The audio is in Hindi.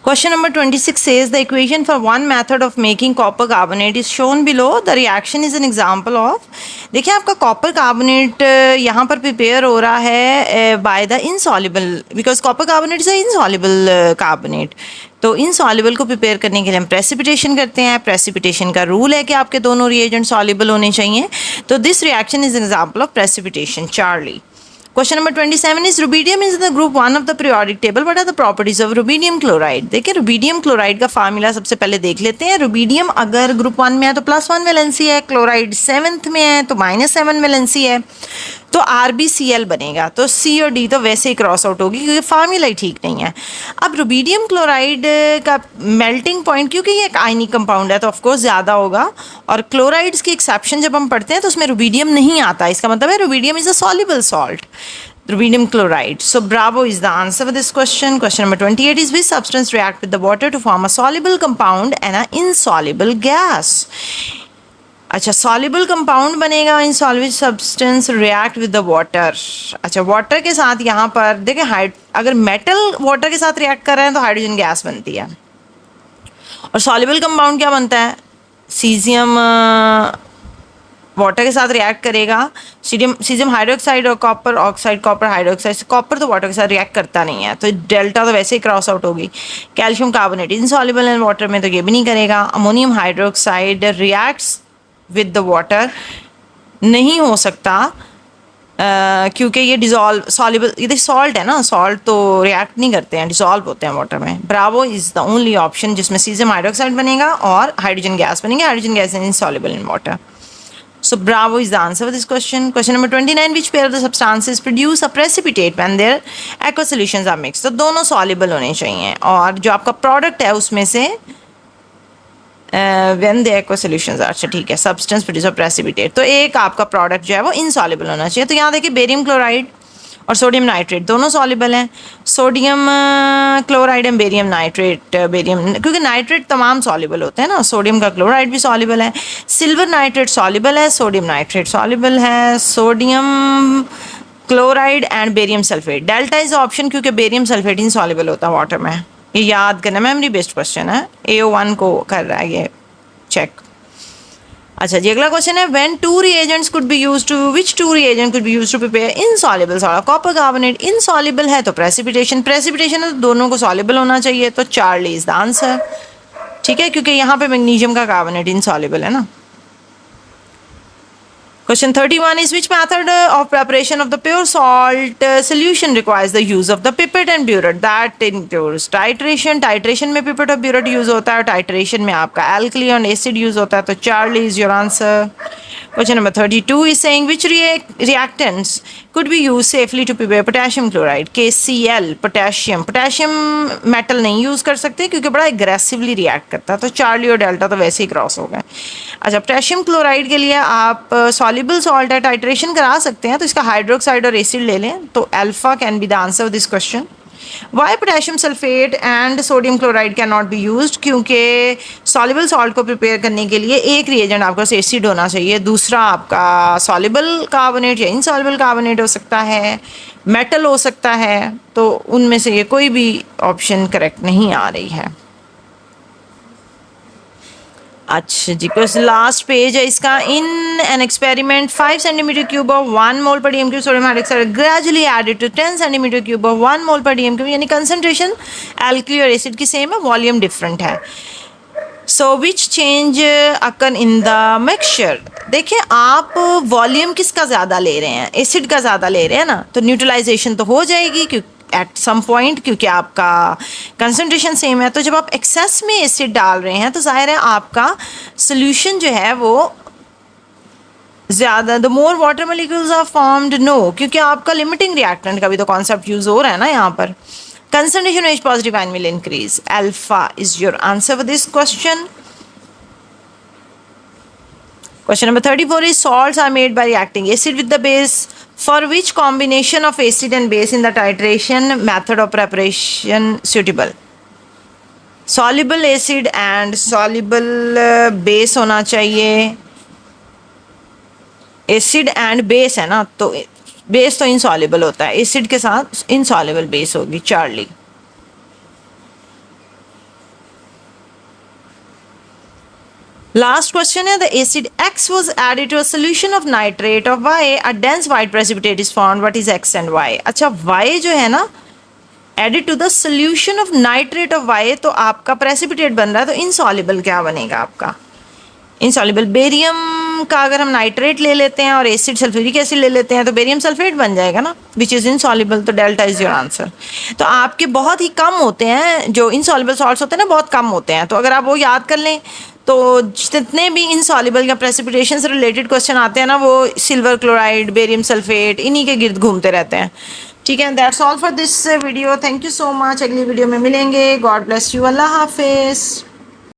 Question number 26 says the equation for one method of making copper carbonate is shown below. The reaction is an example of. देखिए आपका कॉपर कार्बोनेट यहाँ पर प्रिपेयर हो रहा है by the insoluble, because copper carbonate is insoluble carbonate. तो इनसॉल्युबल को प्रिपेयर करने के लिए हम प्रेसिपिटेशन करते हैं. प्रेसिपिटेशन का रूल है कि आपके दोनों रिएजेंट सॉल्युबल होने चाहिए. तो this reaction is an example of precipitation. Charlie. Question number 27 is rubidium is in the group 1 of the periodic table. What are the properties of rubidium chloride? देखिए रुबीडियम क्लोराइड का फार्मूला सबसे पहले देख लेते हैं. रुबीडियम अगर ग्रुप 1 में है तो +1 वैलेंसी है, क्लोराइड 7th में है तो -7 वैलेंसी है, तो RbCl बनेगा. तो C और D तो वैसे ही क्रॉस आउट होगी क्योंकि फार्मूला ही ठीक नहीं है. अब रुबीडियम क्लोराइड का मेल्टिंग पॉइंट, क्योंकि ये एक आयनिक कंपाउंड है तो ऑफकोर्स ज़्यादा होगा, और क्लोराइड्स की एक्सेप्शन जब हम पढ़ते हैं तो उसमें रुबीडियम नहीं आता. इसका मतलब है rubidium is a soluble salt, rubidium chloride. So Bravo is the answer for this question. Question number 28 is which substance react with the water to form a soluble compound and an insoluble gas? अच्छा, soluble compound बनेगा, insoluble substance react with the water. अच्छा, वाटर के साथ यहाँ पर देखिए अगर मेटल वाटर के साथ रिएक्ट कर रहे हैं तो हाइड्रोजन गैस बनती है. और soluble compound क्या बनता है? सीजियम वाटर के साथ रिएक्ट करेगा, सीजियम हाइड्रोक्साइड और copper oxide, copper hydroxide. Copper तो वाटर के साथ रिएक्ट करता नहीं है तो डेल्टा तो वैसे ही क्रॉस आउट होगी. Calcium carbonate insoluble in water में तो ये भी नहीं करेगा. Ammonium hydroxide reacts with the water नहीं हो सकता क्योंकि ये डिजॉल्व सॉल्युबल, ये सॉल्ट है ना, सॉल्ट तो रिएक्ट नहीं करते हैं, डिजॉल्व होते हैं वाटर में. Bravo is the only option जिसमें सीजियम हाइड्रोक्साइड बनेगा और हाइड्रोजन गैस बनेंगे. Hydrogen gas is insoluble in water. So Bravo is the answer for this question. Question number 29, which pair of the substances produce a precipitate when their aqueous solutions are mixed? तो दोनों soluble होने चाहिए और जो आपका product है उसमें से when the aqueous solutions are, अच्छा ठीक है, substance produce a precipitate, तो एक आपका product जो है वो insoluble होना चाहिए. तो यहाँ देखिए बेरियम क्लोराइड और सोडियम नाइट्रेट दोनों सॉल्युबल हैं. Sodium chloride and barium nitrate, barium क्योंकि नाइट्रेट तमाम सॉल्युबल होते हैं ना, सोडियम का क्लोराइड भी सॉल्युबल है. सिल्वर नाइट्रेट सॉल्युबल है, सोडियम नाइट्रेट सॉल्युबल है. Sodium chloride and barium sulphate. Delta is option क्योंकि बेरियम सल्फेट इनसॉल्युबल होता है वाटर में. ये याद करना, मेमोरी बेस्ड क्वेश्चन है, AO1 को कर रहा है ये चेक. अच्छा जी, अगला क्वेश्चन है when two reagents could be used to, which two reagent could be used to prepare insoluble salt? Copper carbonate insoluble है तो प्रेसिपिटेशन है तो दोनों को सॉल्युबल होना चाहिए. तो चार्ली इज द आंसर. ठीक है, क्योंकि यहाँ पे मैग्नीशियम का कार्बोनेट इनसॉल्युबल है ना. Question 31 is which method of preparation of the pure salt solution requires the use of the pipette and burette? That includes titration. Titration में pipette और burette use होता है, titration में आपका alkali और acid use होता है. तो Charlie is your answer. Question number 32 is saying which reactants could be used safely to prepare potassium chloride? KCl, potassium. Potassium metal नहीं use कर सकते क्योंकि बड़ा aggressively react करता है. तो Charlie और Delta तो वैसे ही क्रॉस हो गए. अच्छा, पोटेशियम क्लोराइड के लिए आप सॉल्युबल सॉल्ट है, टाइट्रेशन करा सकते हैं तो इसका हाइड्रोक्साइड और एसिड ले लें. तो alpha can be the answer of this question. Y potassium sulphate and sodium chloride can not be used? क्योंकि सॉल्युबल सॉल्ट को प्रिपेयर करने के लिए एक रिएजेंट आपका एसिड होना चाहिए, दूसरा आपका सॉल्युबल कार्बोनेट या इनसॉल्युबल कार्बोनेट हो सकता है, मेटल हो सकता है. तो उनमें से ये कोई भी ऑप्शन करेक्ट नहीं आ रही है. अच्छा जी, कुछ लास्ट पेज है इसका. In an experiment 5 centimetre cube of 1 mole per DM cube sodium hydroxide gradually added to 10 centimetre cube of 1 mole per DM cube, यानी कंसंट्रेशन एल्कली और एसिड की सेम है, वॉल्यूम डिफरेंट है. So which change occur in the mixture? देखिए आप वॉल्यूम किसका ज़्यादा ले रहे हैं, एसिड का ज़्यादा ले रहे हैं ना, तो न्यूट्रलाइजेशन तो हो जाएगी क्योंकि एट सम पॉइंट, क्योंकि आपका कंसंट्रेशन सेम है. तो जब आप एक्सेस में एसिड डाल रहे हैं तो जाहिर है आपका सोल्यूशन जो है वो ज़्यादा, the more water molecules are formed, no, क्योंकि आपका लिमिटिंग रिएक्टेंट का भी तो कॉन्सेप्ट यूज हो रहा है ना यहाँ पर. Concentration H positive ion will increase. Alpha is your answer for this question. Question number 34 is salts are made by reacting acid with the base. For which combination of acid and base in the titration method of preparation suitable? Soluble acid and soluble base होना चाहिए. acid and base है ना, तो base तो insoluble होता है, acid के साथ insoluble base होगी. चार्ली. लास्ट क्वेश्चन है the acid X was added to a solution of nitrate of Y, a dense white precipitate is formed. What is X and Y? अच्छा Y जो है ना added to the solution of nitrate of Y, तो आपका प्रेसिपिटेट बन रहा है, तो इनसॉल्युबल क्या बनेगा आपका? इनसॉल्युबल बेरियम का अगर हम नाइट्रेट ले लेते हैं और एसिड सल्फ्यूरिक एसिड ले लेते हैं तो बेरियम सल्फेट बन जाएगा ना, विच इज़ इनसॉल्युबल, तो डेल्टा इज योर आंसर। तो आपके बहुत ही कम होते हैं जो इनसॉल्युबल सॉल्ट्स होते हैं ना, बहुत कम होते हैं, तो अगर आप वो याद कर लें तो जितने भी इनसॉल्युबल या प्रेसिपिटेशन से रिलेटेड क्वेश्चन आते हैं ना, वो सिल्वर क्लोराइड, बेरियम सल्फेट, इन्हीं के गिर्द घूमते रहते हैं। ठीक है, that's all for this video. Thank you so much. अगली वीडियो में मिलेंगे। God bless you. अल्लाह हाफिज़।